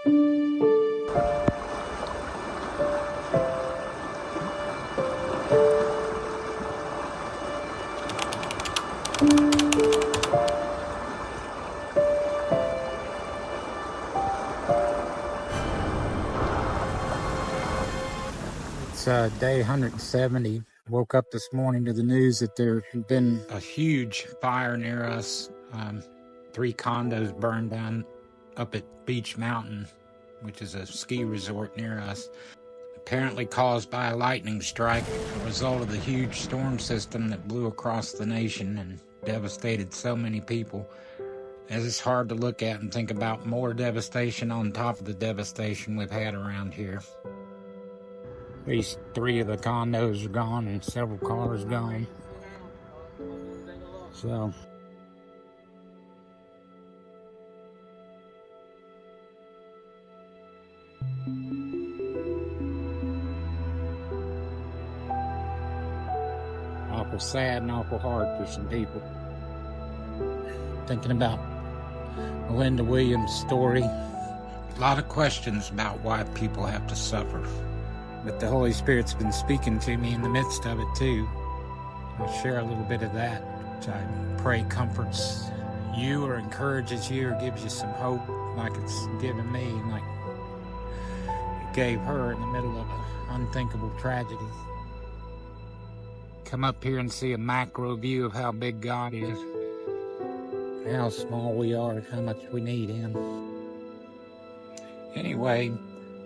It's day 170. Woke up this morning to the news that there had been a huge fire near us. 3 condos burned down up at Beach Mountain, which is a ski resort near us. Apparently caused by a lightning strike, a result of the huge storm system that blew across the nation and devastated so many people. It's hard to look at and think about more devastation on top of the devastation we've had around here. At least 3 of the condos are gone and several cars gone. So awful sad and awful hard for some people. Thinking about Melinda Williams' story. A lot of questions about why people have to suffer. But the Holy Spirit's been speaking to me in the midst of it too. I'll share a little bit of that, which I pray comforts you or encourages you or gives you some hope like it's given me, like it gave her in the middle of an unthinkable tragedy. Come up here and see a macro view of how big God is, how small we are, and how much we need Him. Anyway,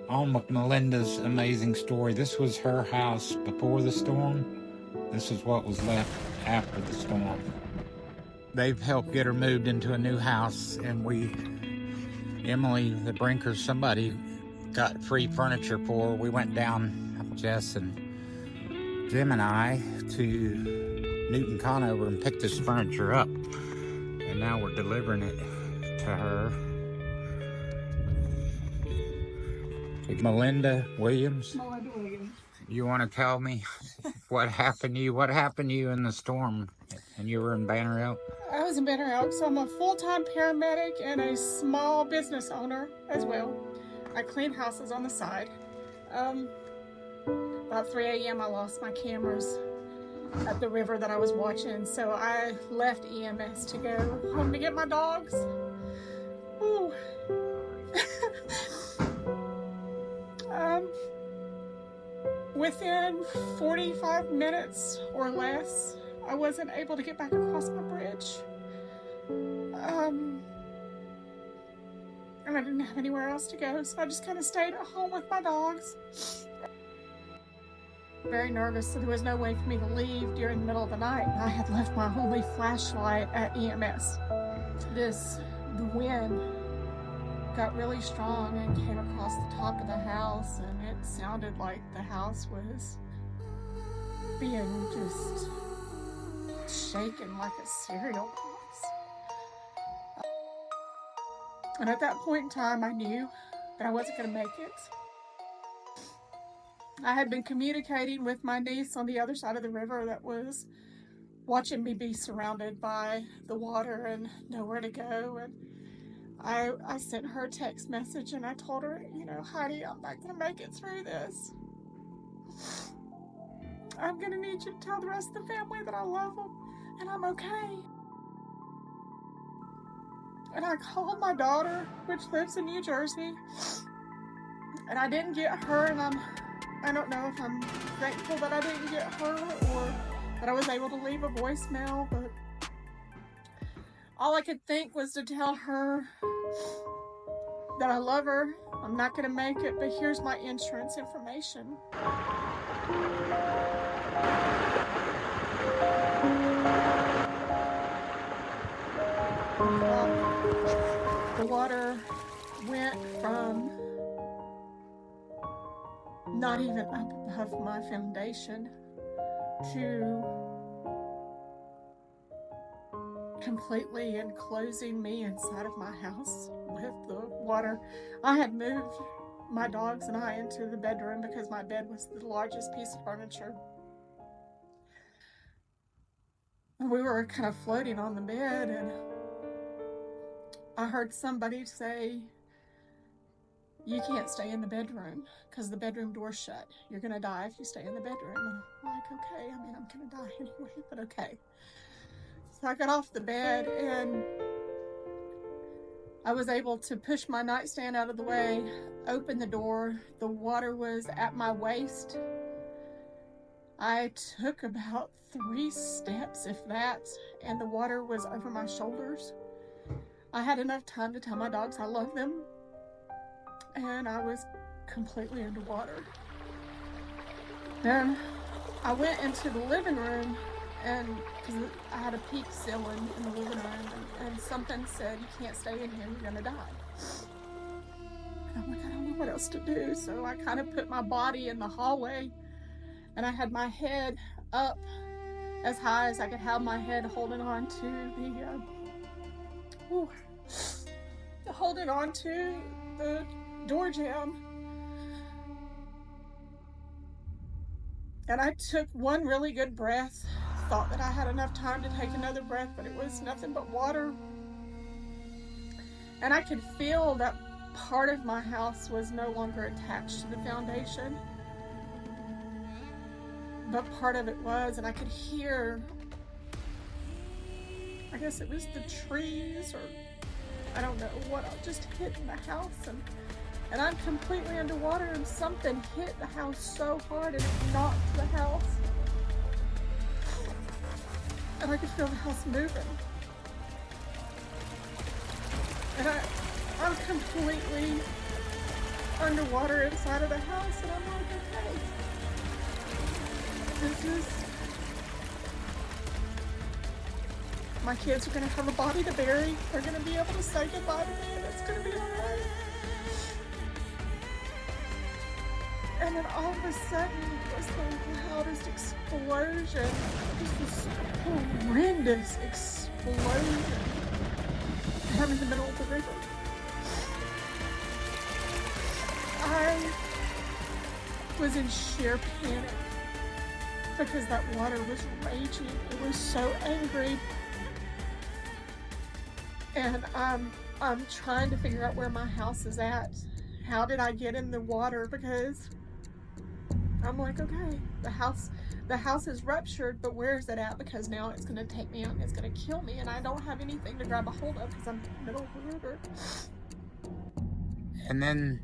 on with Melinda's amazing story. This was her house before the storm. This is what was left after the storm. They've helped get her moved into a new house, and Emily, the Brinkers, somebody got free furniture for her. We went down, Jess and Jim and I, to Newton Conover and picked this furniture up. And now we're delivering it to her. Melinda Williams. Melinda Williams. You want to tell me what happened to you? What happened to you in the storm? And you were in Banner Elk? I was in Banner Elk, so I'm a full-time paramedic and a small business owner as well. I clean houses on the side. About 3 a.m. I lost my cameras at the river that I was watching, so I left EMS to go home to get my dogs. Ooh. Within 45 minutes or less, I wasn't able to get back across my bridge. And I didn't have anywhere else to go, so I just kind of stayed at home with my dogs. Very nervous, so there was no way for me to leave during the middle of the night. I had left my only flashlight at EMS. The wind got really strong and came across the top of the house, and it sounded like the house was being just shaken like a cereal box. And at that point in time, I knew that I wasn't going to make it. I had been communicating with my niece on the other side of the river that was watching me be surrounded by the water and nowhere to go. And I sent her a text message and I told her, Heidi, I'm not going to make it through this. I'm going to need you to tell the rest of the family that I love them and I'm okay. And I called my daughter, which lives in New Jersey, and I didn't get her, and I don't know if I'm thankful that I didn't get her or that I was able to leave a voicemail, but all I could think was to tell her that I love her. I'm not going to make it, but here's my insurance information. The water went from not even up above my foundation to completely enclosing me inside of my house with the water. I had moved my dogs and I into the bedroom because my bed was the largest piece of furniture. And we were kind of floating on the bed, and I heard somebody say, you can't stay in the bedroom because the bedroom door's shut. You're going to die if you stay in the bedroom. And I'm like, okay, I mean, I'm going to die anyway, but okay. So I got off the bed and I was able to push my nightstand out of the way, open the door. The water was at my waist. I took about 3 steps, if that, and the water was over my shoulders. I had enough time to tell my dogs I love them, and I was completely underwater. Then I went into the living room, and because I had a peak ceiling in the living room, and something said, you can't stay in here, you're gonna die. And I'm like, I don't know what else to do. So I kind of put my body in the hallway, and I had my head up as high as I could have my head, holding on to the door jamb. And I took one really good breath, thought that I had enough time to take another breath, but it was nothing but water. And I could feel that part of my house was no longer attached to the foundation, but part of it was, and I could hear, I guess it was the trees, or I don't know what, just hitting the house, and I'm completely underwater, and something hit the house so hard and it knocked the house, and I could feel the house moving, and I'm completely underwater inside of the house, and I'm like, okay, my kids are going to have a body to bury. They're going to be able to say goodbye to me, and it's going to be all right. And then all of a sudden was the loudest explosion. Just this horrendous explosion. I'm in the middle of the river. I was in sheer panic because that water was raging. It was so angry. And I'm trying to figure out where my house is at. How did I get in the water? Because I'm like, okay, the house is ruptured, but where is it at? Because now it's gonna take me out and it's gonna kill me, and I don't have anything to grab a hold of because I'm in the middle of the river. And then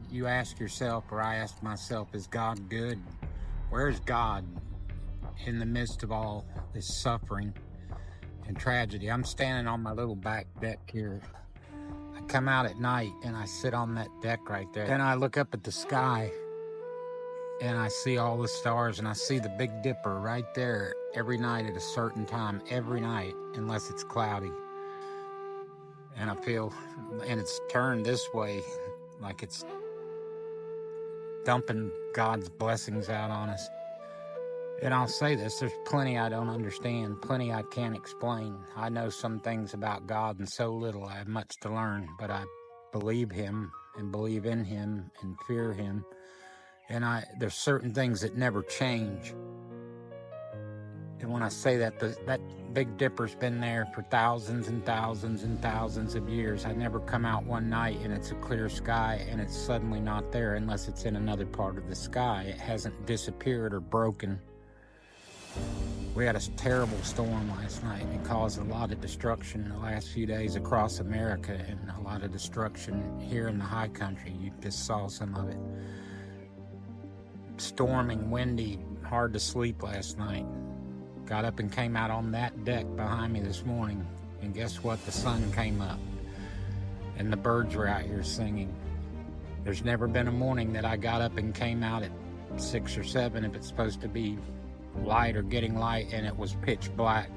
you ask yourself, or I ask myself, is God good? Where's God in the midst of all this suffering and tragedy? I'm standing on my little back deck here. I come out at night and I sit on that deck right there. Then I look up at the sky and I see all the stars, and I see the Big Dipper right there every night at a certain time, every night, unless it's cloudy. And I feel, and it's turned this way, like it's dumping God's blessings out on us. And I'll say this, there's plenty I don't understand, plenty I can't explain. I know some things about God and so little. I have much to learn, but I believe Him and believe in Him and fear Him. And there's certain things that never change. And when I say that, that Big Dipper's been there for thousands and thousands and thousands of years. I never come out one night and it's a clear sky and it's suddenly not there unless it's in another part of the sky. It hasn't disappeared or broken. We had a terrible storm last night, and it caused a lot of destruction the last few days across America, and a lot of destruction here in the high country. You just saw some of it. Storming, windy, hard to sleep last night. Got up and came out on that deck behind me this morning, and guess what? The sun came up, and the birds were out here singing. There's never been a morning that I got up and came out at 6 or 7 if it's supposed to be light or getting light, and it was pitch black.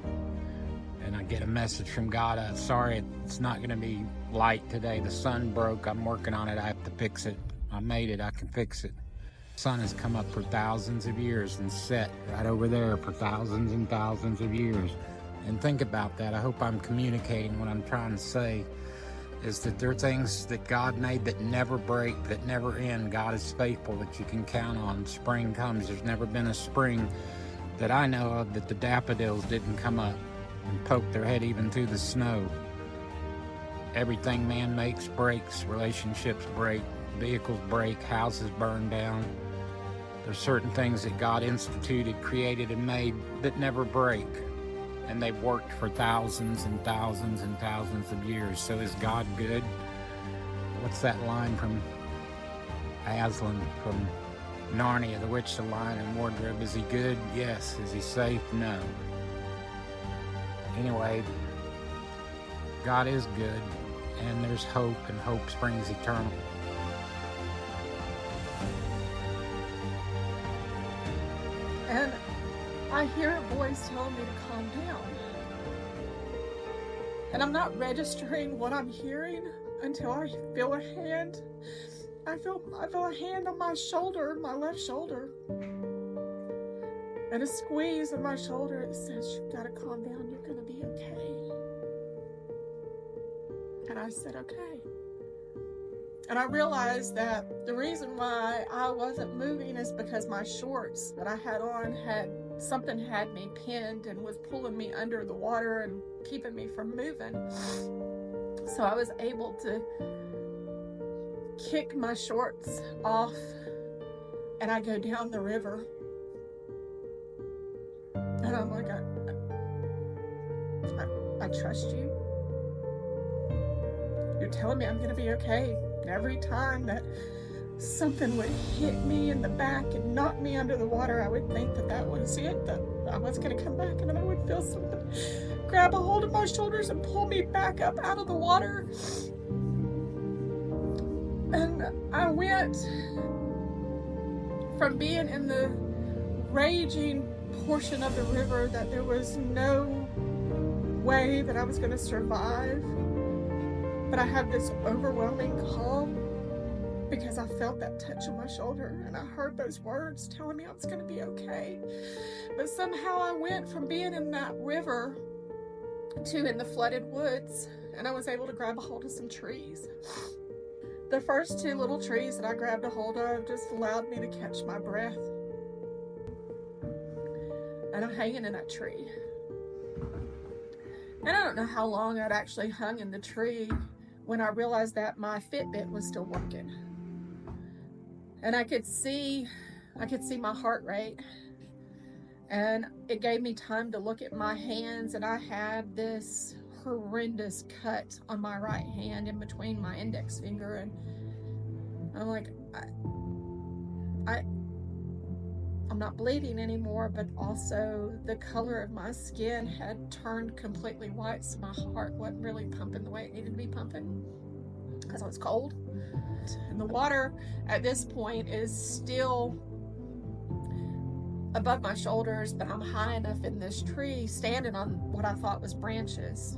And I get a message from God, sorry, it's not going to be light today. The sun broke. I'm working on it. I have to fix it. I made it. I can fix it. The sun has come up for thousands of years and set right over there for thousands and thousands of years. And think about that. I hope I'm communicating what I'm trying to say, is that there are things that God made that never break, that never end. God is faithful, that you can count on. Spring comes. There's never been a spring that I know of that the daffodils didn't come up and poke their head even through the snow. Everything man makes breaks, relationships break, vehicles break, houses burn down. There's certain things that God instituted, created, and made that never break. And they've worked for thousands and thousands and thousands of years. So is God good? What's that line from Aslan, from Narnia, The Witch, the Lion, and Wardrobe? Is he good? Yes. Is he safe? No. Anyway, God is good, and there's hope, and hope springs eternal. And I hear a voice telling me to calm down. And I'm not registering what I'm hearing until I feel a hand. I feel a hand on my shoulder, my left shoulder. And a squeeze on my shoulder that says, "You've got to calm down, you're going to be okay." And I said, okay. And I realized that the reason why I wasn't moving is because my shorts that I had on something had me pinned and was pulling me under the water and keeping me from moving. So I was able to kick my shorts off and I go down the river. And I'm like, I trust you. You're telling me I'm going to be okay. And every time that something would hit me in the back and knock me under the water, I would think that was it, that I was going to come back, and then I would feel something grab a hold of my shoulders and pull me back up out of the water. And I went from being in the raging portion of the river that there was no way that I was going to survive, but I had this overwhelming calm because I felt that touch on my shoulder and I heard those words telling me I was going to be okay. But somehow I went from being in that river to in the flooded woods, and I was able to grab a hold of some trees. The first two little trees that I grabbed a hold of just allowed me to catch my breath. And I'm hanging in that tree. And I don't know how long I'd actually hung in the tree when I realized that my Fitbit was still working. And I could see my heart rate. And it gave me time to look at my hands, and I had this horrendous cut on my right hand in between my index finger, and I'm like, I'm not bleeding anymore, but also the color of my skin had turned completely white, so my heart wasn't really pumping the way it needed to be pumping because I was cold. And the water at this point is still above my shoulders, but I'm high enough in this tree, standing on what I thought was branches,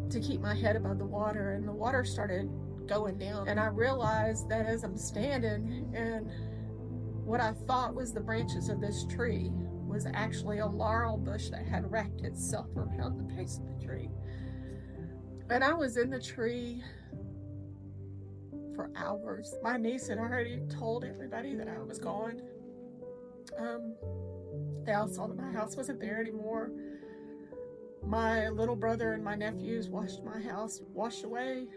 to keep my head above the water. And the water started going down, and I realized that as I'm standing, and what I thought was the branches of this tree was actually a laurel bush that had wrapped itself around the base of the tree. And I was in the tree for hours. My niece had already told everybody that I was gone. They all saw that my house wasn't there anymore. My little brother and my nephews watched my house wash away.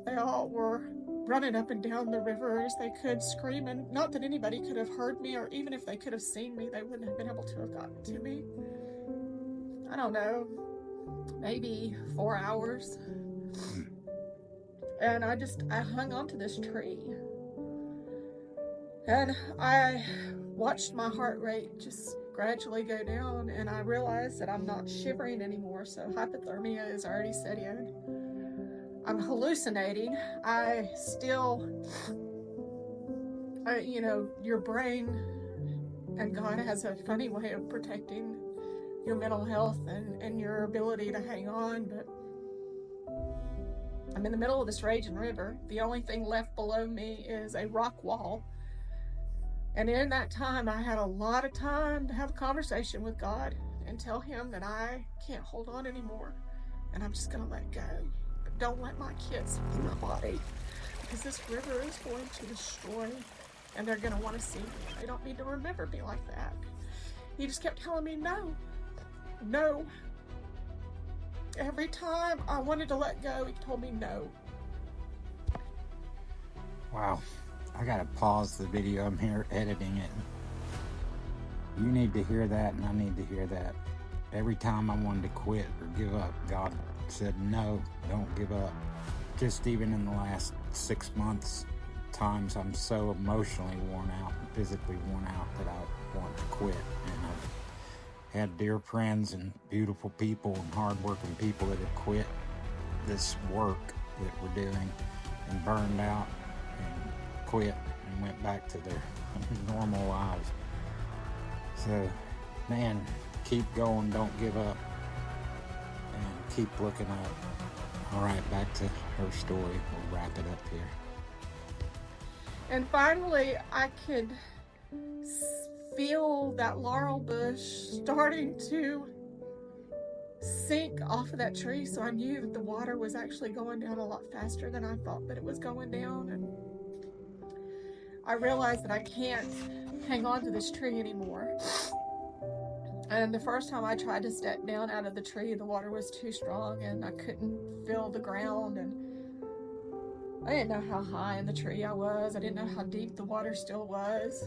They all were running up and down the river as they could, screaming. Not that anybody could have heard me, or even if they could have seen me, they wouldn't have been able to have gotten to me. I don't know, maybe 4 hours. And I hung onto this tree. And I watched my heart rate just gradually go down, and I realized that I'm not shivering anymore, so hypothermia is already set in. I'm hallucinating. Your brain and God has a funny way of protecting your mental health and your ability to hang on, but I'm in the middle of this raging river. The only thing left below me is a rock wall. And in that time, I had a lot of time to have a conversation with God and tell him that I can't hold on anymore, and I'm just gonna let go. But don't let my kids see my body, because this river is going to destroy, and they're gonna want to see me. They don't need to remember me like that. He just kept telling me, no, no. Every time I wanted to let go, he told me no. Wow. I gotta pause the video. I'm here editing it. You need to hear that, and I need to hear that. Every time I wanted to quit or give up, God said, no, don't give up. Just even in the last 6 months, times I'm so emotionally worn out and physically worn out that I want to quit. And I've had dear friends and beautiful people and hardworking people that have quit this work that we're doing and burned out and quit and went back to their normal lives. So, man, keep going, don't give up, and keep looking up. All right, back to her story. We'll wrap it up here. And finally, I could feel that laurel bush starting to sink off of that tree, so I knew that the water was actually going down a lot faster than I thought that it was going down. And I realized that I can't hang on to this tree anymore. And the first time I tried to step down out of the tree, the water was too strong and I couldn't feel the ground, and I didn't know how high in the tree I was. I didn't know how deep the water still was.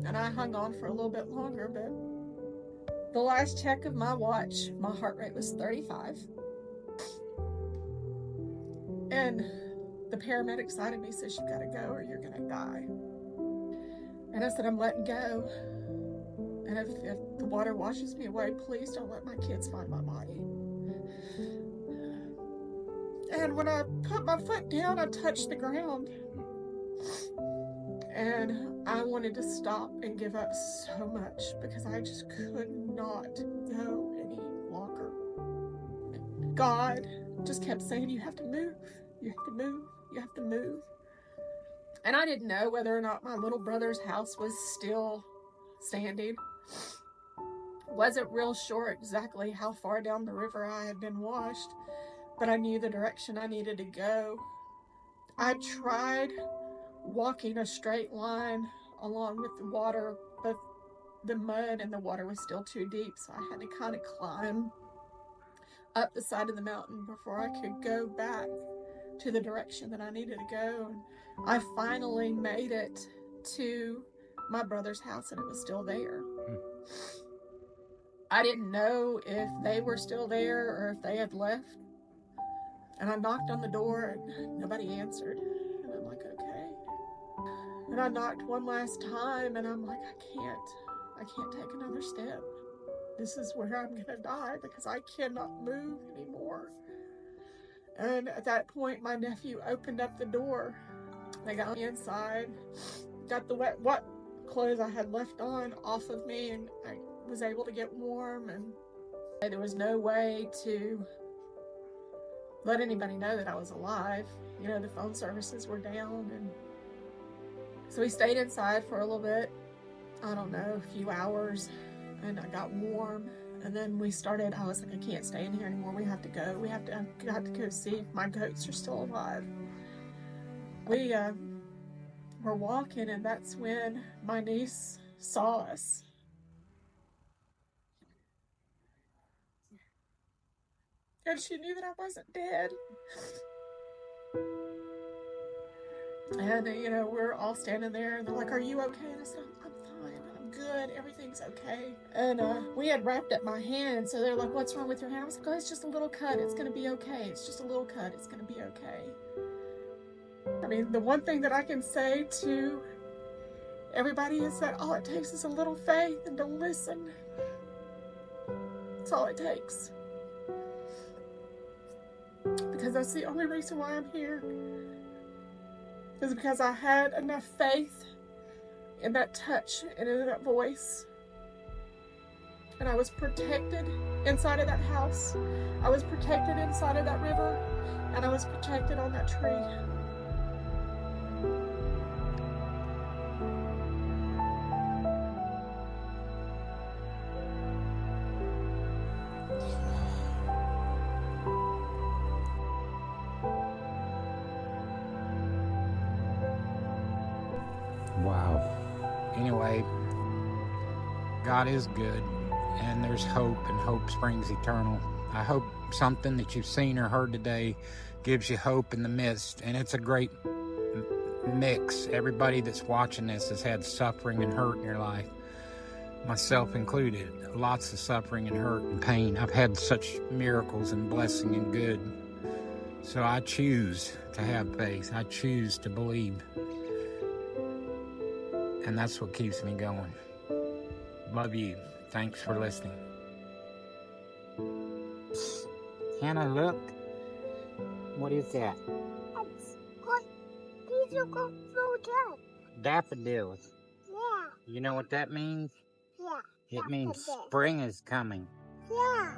And I hung on for a little bit longer, but the last check of my watch, my heart rate was 35. And the paramedic side of me says, you gotta go or you're gonna die. And I said, I'm letting go. And if the water washes me away, please don't let my kids find my body. And when I put my foot down, I touched the ground. And I wanted to stop and give up so much because I just could not go any longer. God just kept saying, you have to move, you have to move, you have to move. And I didn't know whether or not my little brother's house was still standing. Wasn't real sure exactly how far down the river I had been washed, but I knew the direction I needed to go. I tried walking a straight line along with the water, but the mud and the water was still too deep, so I had to kind of climb up the side of the mountain before I could go back to the direction that I needed to go. And I finally made it to my brother's house, and it was still there. I didn't know if they were still there or if they had left. And I knocked on the door and nobody answered. And I'm like, okay. And I knocked one last time and I'm like, I can't take another step. This is where I'm gonna die because I cannot move anymore. And at that point, my nephew opened up the door. They got me inside, got the wet clothes I had left on off of me, and I was able to get warm, and there was no way to let anybody know that I was alive. You know, the phone services were down, and so we stayed inside for a little bit, I don't know, a few hours, and I got warm, and then we started, I was like, I can't stay in here anymore, we have to go, I've got to go see if my goats are still alive. We were walking, and that's when my niece saw us. And she knew that I wasn't dead. And, you know, we're all standing there, and they're like, are you okay? And I said, I'm fine, I'm good, everything's okay. And we had wrapped up my hand, so they're like, what's wrong with your hand? I was like, oh, it's just a little cut, it's gonna be okay. It's just a little cut, it's gonna be okay. I mean, the one thing that I can say to everybody is that all it takes is a little faith and to listen. That's all it takes. Because that's the only reason why I'm here. Is because I had enough faith in that touch and in that voice. And I was protected inside of that house. I was protected inside of that river. And I was protected on that tree. Wow. Anyway, God is good, and there's hope, and hope springs eternal. I hope something that you've seen or heard today gives you hope in the midst. And it's a great mix. Everybody that's watching this has had suffering and hurt in your life, myself included. Lots of suffering and hurt and pain. I've had such miracles and blessing and good. So I choose to have faith. I choose to believe. And that's what keeps me going. Love you. Thanks for listening. Hannah, look. What is that? These are called Daffodils. Yeah. You know what that means? Yeah. It means spring is coming. Yeah.